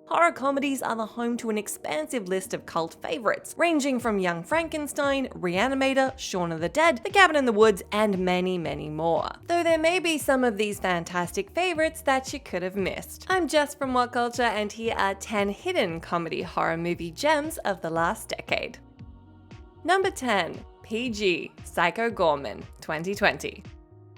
Horror comedies are the home to an expansive list of cult favorites, ranging from Young Frankenstein, Reanimator, Shaun of the Dead, The Cabin in the Woods, and many, many more. Though there may be some of these fantastic favorites that you could have missed. I'm Jess from What Culture, and here are 10 hidden comedy horror movie gems of the last decade. Number 10. PG, Psycho Goreman, 2020.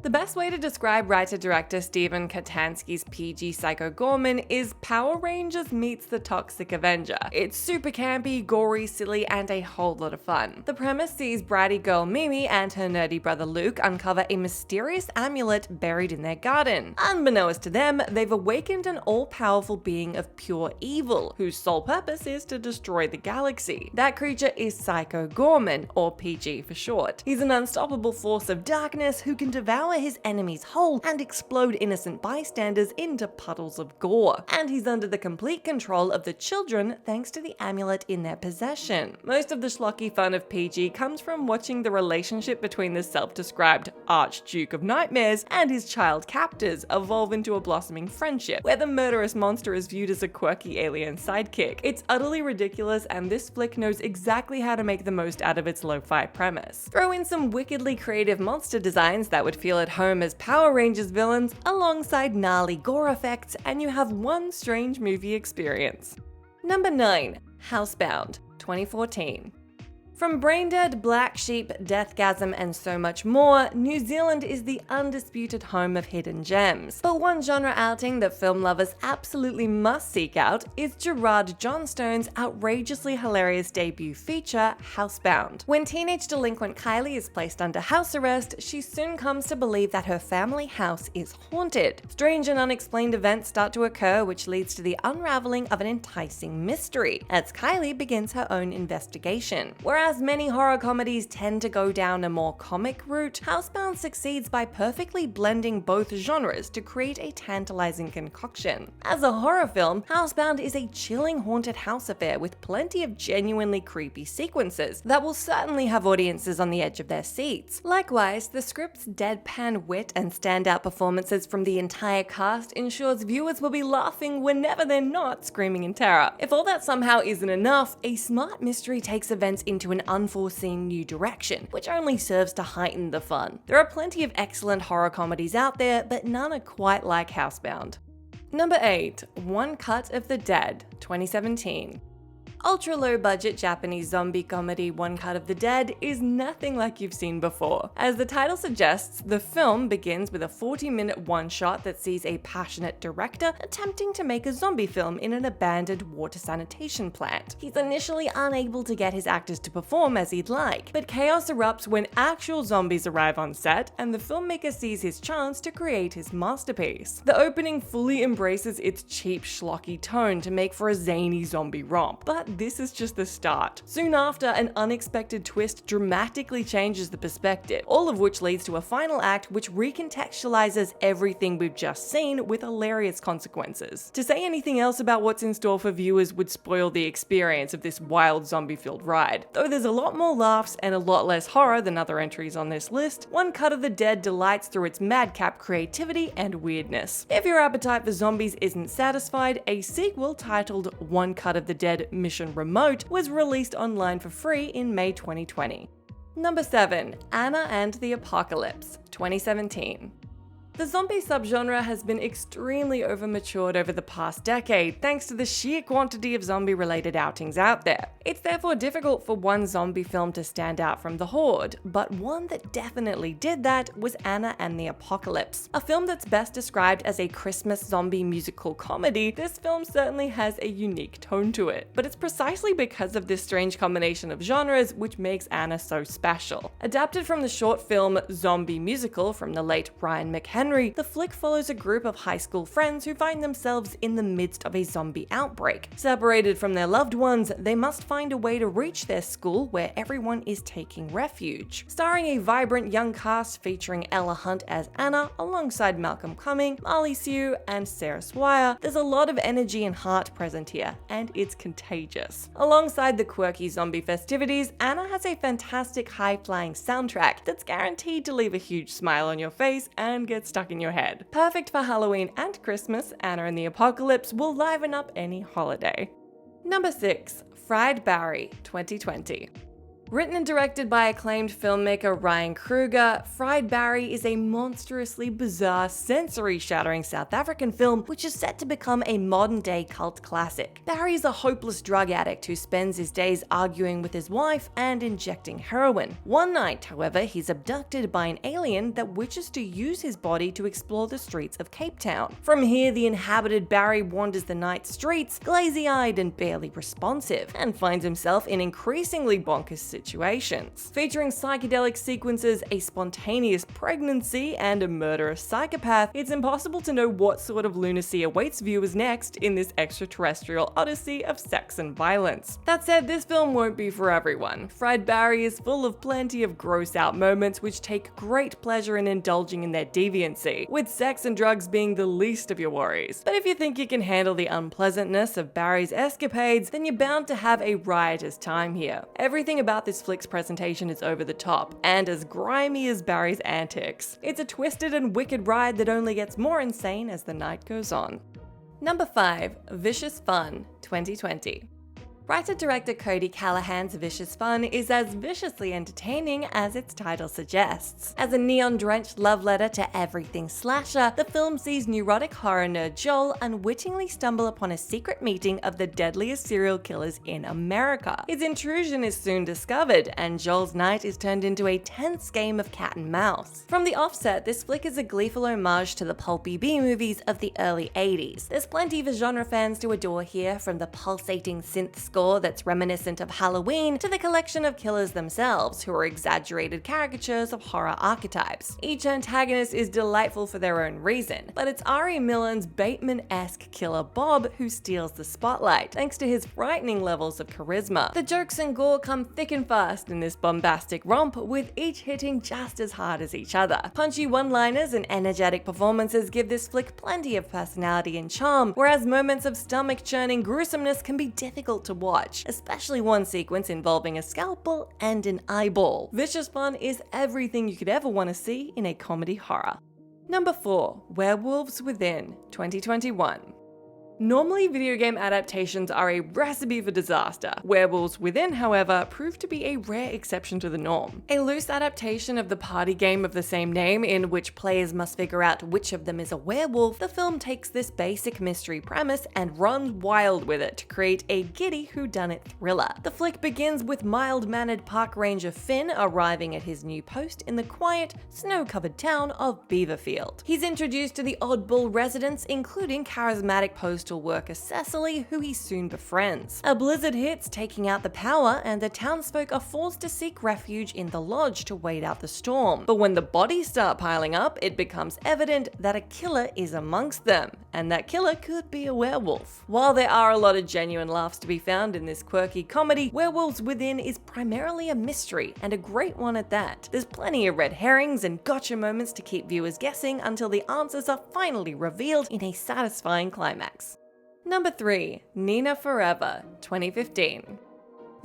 The best way to describe writer-director Steven Katansky's PG Psycho Goreman is Power Rangers meets The Toxic Avenger. It's super campy, gory, silly, and a whole lot of fun. The premise sees bratty girl Mimi and her nerdy brother Luke uncover a mysterious amulet buried in their garden. Unbeknownst to them, they've awakened an all-powerful being of pure evil, whose sole purpose is to destroy the galaxy. That creature is Psycho Goreman, or PG for short. He's an unstoppable force of darkness who can devour his enemies whole and explode innocent bystanders into puddles of gore. And he's under the complete control of the children thanks to the amulet in their possession. Most of the schlocky fun of PG comes from watching the relationship between the self-described Archduke of Nightmares and his child captors evolve into a blossoming friendship, where the murderous monster is viewed as a quirky alien sidekick. It's utterly ridiculous, and this flick knows exactly how to make the most out of its lo-fi premise. Throw in some wickedly creative monster designs that would feel at home as Power Rangers villains, alongside gnarly gore effects, and you have one strange movie experience. Number 9. Housebound, 2014. From Braindead, Black Sheep, Deathgasm, and so much more, New Zealand is the undisputed home of hidden gems. But one genre outing that film lovers absolutely must seek out is Gerard Johnstone's outrageously hilarious debut feature, Housebound. When teenage delinquent Kylie is placed under house arrest, she soon comes to believe that her family house is haunted. Strange and unexplained events start to occur, which leads to the unraveling of an enticing mystery, as Kylie begins her own investigation. Whereas many horror comedies tend to go down a more comic route, Housebound succeeds by perfectly blending both genres to create a tantalizing concoction. As a horror film, Housebound is a chilling haunted house affair with plenty of genuinely creepy sequences that will certainly have audiences on the edge of their seats. Likewise, the script's deadpan wit and standout performances from the entire cast ensures viewers will be laughing whenever they're not screaming in terror. If all that somehow isn't enough, a smart mystery takes events into an unforeseen new direction, which only serves to heighten the fun. There are plenty of excellent horror comedies out there, but none are quite like Housebound. Number 8. One Cut of the Dead, 2017. Ultra low budget Japanese zombie comedy One Cut of the Dead is nothing like you've seen before. As the title suggests, the film begins with a 40-minute one-shot that sees a passionate director attempting to make a zombie film in an abandoned water sanitation plant. He's initially unable to get his actors to perform as he'd like, but chaos erupts when actual zombies arrive on set, and the filmmaker sees his chance to create his masterpiece. The opening fully embraces its cheap, schlocky tone to make for a zany zombie romp, but this is just the start. Soon after, an unexpected twist dramatically changes the perspective, all of which leads to a final act which recontextualizes everything we've just seen with hilarious consequences. To say anything else about what's in store for viewers would spoil the experience of this wild zombie-filled ride. Though there's a lot more laughs and a lot less horror than other entries on this list, One Cut of the Dead delights through its madcap creativity and weirdness. If your appetite for zombies isn't satisfied, a sequel titled One Cut of the Dead Mission Remote was released online for free in May 2020. Number 7. Anna and the Apocalypse, 2017. The zombie subgenre has been extremely over-matured over the past decade thanks to the sheer quantity of zombie-related outings out there. It's therefore difficult for one zombie film to stand out from the horde, but one that definitely did that was Anna and the Apocalypse. A film that's best described as a Christmas zombie musical comedy, this film certainly has a unique tone to it. But it's precisely because of this strange combination of genres which makes Anna so special. Adapted from the short film Zombie Musical from the late Brian McHenry, the flick follows a group of high school friends who find themselves in the midst of a zombie outbreak. Separated from their loved ones, they must find a way to reach their school where everyone is taking refuge. Starring a vibrant young cast featuring Ella Hunt as Anna, alongside Malcolm Cumming, Marley Sue, and Sarah Swire, there's a lot of energy and heart present here, and it's contagious. Alongside the quirky zombie festivities, Anna has a fantastic high-flying soundtrack that's guaranteed to leave a huge smile on your face and get stuck stuck in your head. Perfect for Halloween and Christmas, Anna and the Apocalypse will liven up any holiday. Number 6. Fried Barry, 2020. Written and directed by acclaimed filmmaker Ryan Kruger, Fried Barry is a monstrously bizarre, sensory-shattering South African film which is set to become a modern-day cult classic. Barry is a hopeless drug addict who spends his days arguing with his wife and injecting heroin. One night, however, he's abducted by an alien that wishes to use his body to explore the streets of Cape Town. From here, the inhabited Barry wanders the night streets, glazy-eyed and barely responsive, and finds himself in increasingly bonkers situations. Featuring psychedelic sequences, a spontaneous pregnancy, and a murderous psychopath, it's impossible to know what sort of lunacy awaits viewers next in this extraterrestrial odyssey of sex and violence. That said, this film won't be for everyone. Fried Barry is full of plenty of gross-out moments which take great pleasure in indulging in their deviancy, with sex and drugs being the least of your worries. But if you think you can handle the unpleasantness of Barry's escapades, then you're bound to have a riotous time here. Everything about this flick's presentation is over the top, and as grimy as Barry's antics. It's a twisted and wicked ride that only gets more insane as the night goes on. Number 5. Vicious Fun, 2020. Writer-director Cody Callahan's Vicious Fun is as viciously entertaining as its title suggests. As a neon-drenched love letter to everything slasher, the film sees neurotic horror nerd Joel unwittingly stumble upon a secret meeting of the deadliest serial killers in America. His intrusion is soon discovered, and Joel's night is turned into a tense game of cat and mouse. From the offset, this flick is a gleeful homage to the pulpy B-movies of the early 80s. There's plenty for genre fans to adore here, from the pulsating synth score that's reminiscent of Halloween to the collection of killers themselves, who are exaggerated caricatures of horror archetypes. Each antagonist is delightful for their own reason, but it's Ari Millen's Bateman-esque killer Bob who steals the spotlight, thanks to his frightening levels of charisma. The jokes and gore come thick and fast in this bombastic romp, with each hitting just as hard as each other. Punchy one-liners and energetic performances give this flick plenty of personality and charm, whereas moments of stomach-churning gruesomeness can be difficult to watch, especially one sequence involving a scalpel and an eyeball. Vicious Fun is everything you could ever want to see in a comedy horror. Number 4. Werewolves Within, 2021. Normally, video game adaptations are a recipe for disaster. Werewolves Within, however, proved to be a rare exception to the norm. A loose adaptation of the party game of the same name, in which players must figure out which of them is a werewolf, the film takes this basic mystery premise and runs wild with it to create a giddy whodunit thriller. The flick begins with mild-mannered park ranger Finn arriving at his new post in the quiet, snow-covered town of Beaverfield. He's introduced to the oddball residents, including charismatic postal worker Cecily, who he soon befriends. A blizzard hits, taking out the power, and the townsfolk are forced to seek refuge in the lodge to wait out the storm. But when the bodies start piling up, it becomes evident that a killer is amongst them, and that killer could be a werewolf. While there are a lot of genuine laughs to be found in this quirky comedy, Werewolves Within is primarily a mystery, and a great one at that. There's plenty of red herrings and gotcha moments to keep viewers guessing until the answers are finally revealed in a satisfying climax. Number 3. Nina Forever, 2015.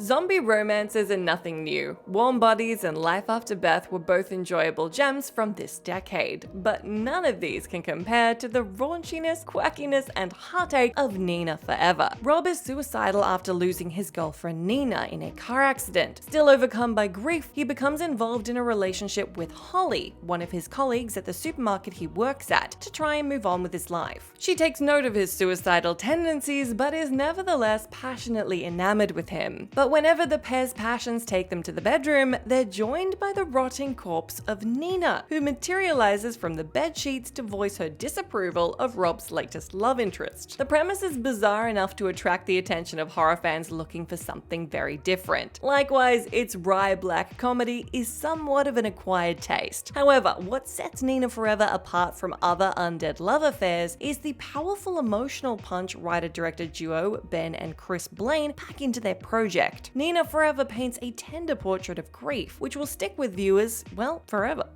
Zombie romances are nothing new. Warm Bodies and Life After Beth were both enjoyable gems from this decade, but none of these can compare to the raunchiness, quirkiness, and heartache of Nina Forever. Rob is suicidal after losing his girlfriend Nina in a car accident. Still overcome by grief, he becomes involved in a relationship with Holly, one of his colleagues at the supermarket he works at, to try and move on with his life. She takes note of his suicidal tendencies, but is nevertheless passionately enamored with him. But whenever the pair's passions take them to the bedroom, they're joined by the rotting corpse of Nina, who materializes from the bedsheets to voice her disapproval of Rob's latest love interest. The premise is bizarre enough to attract the attention of horror fans looking for something very different. Likewise, its wry black comedy is somewhat of an acquired taste. However, what sets Nina Forever apart from other undead love affairs is the powerful emotional punch writer-director duo Ben and Chris Blaine pack into their project. Nina Forever paints a tender portrait of grief, which will stick with viewers, well, forever.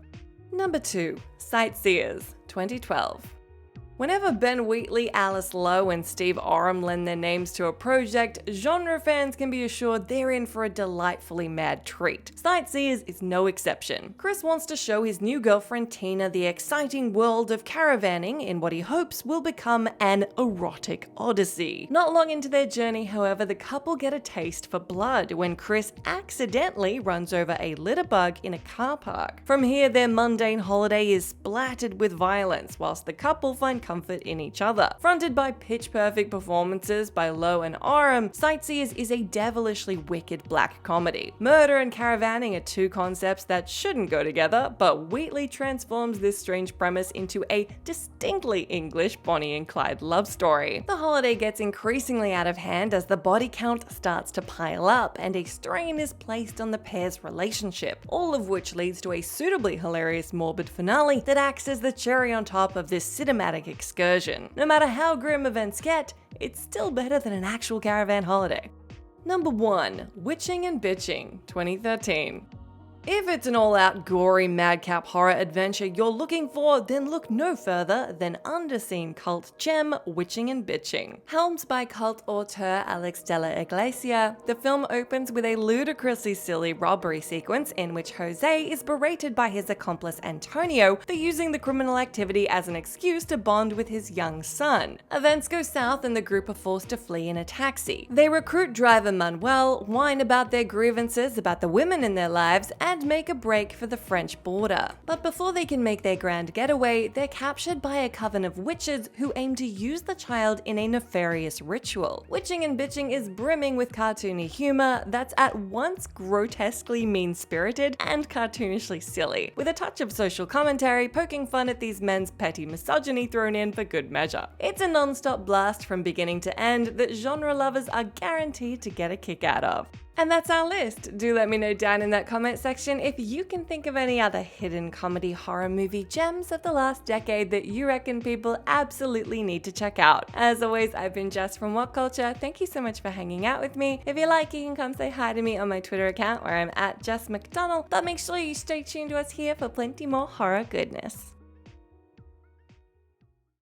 Number 2. Sightseers, 2012. Whenever Ben Wheatley, Alice Lowe, and Steve Oram lend their names to a project, genre fans can be assured they're in for a delightfully mad treat. Sightseers is no exception. Chris wants to show his new girlfriend Tina the exciting world of caravanning in what he hopes will become an erotic odyssey. Not long into their journey, however, the couple get a taste for blood when Chris accidentally runs over a litter bug in a car park. From here, their mundane holiday is splattered with violence, whilst the couple find comfort in each other. Fronted by pitch-perfect performances by Lowe and Oram, Sightseers is a devilishly wicked black comedy. Murder and caravanning are two concepts that shouldn't go together, but Wheatley transforms this strange premise into a distinctly English Bonnie and Clyde love story. The holiday gets increasingly out of hand as the body count starts to pile up and a strain is placed on the pair's relationship, all of which leads to a suitably hilarious morbid finale that acts as the cherry on top of this cinematic excursion. No matter how grim events get, it's still better than an actual caravan holiday. Number 1. Witching and Bitching, 2013. If it's an all-out gory madcap horror adventure you're looking for, then look no further than underseen cult gem Witching and Bitching. Helmed by cult auteur Alex de la Iglesia, the film opens with a ludicrously silly robbery sequence in which Jose is berated by his accomplice Antonio for using the criminal activity as an excuse to bond with his young son. Events go south and the group are forced to flee in a taxi. They recruit driver Manuel, whine about their grievances about the women in their lives, and make a break for the French border. But before they can make their grand getaway, they're captured by a coven of witches who aim to use the child in a nefarious ritual. Witching and Bitching is brimming with cartoony humor that's at once grotesquely mean-spirited and cartoonishly silly, with a touch of social commentary poking fun at these men's petty misogyny thrown in for good measure. It's a non-stop blast from beginning to end that genre lovers are guaranteed to get a kick out of. And that's our list. Do let me know down in that comment section if you can think of any other hidden comedy horror movie gems of the last decade that you reckon people absolutely need to check out. As always, I've been Jess from What Culture. Thank you so much for hanging out with me. If you like, you can come say hi to me on my Twitter account where I'm at Jess McDonald. But make sure you stay tuned to us here for plenty more horror goodness.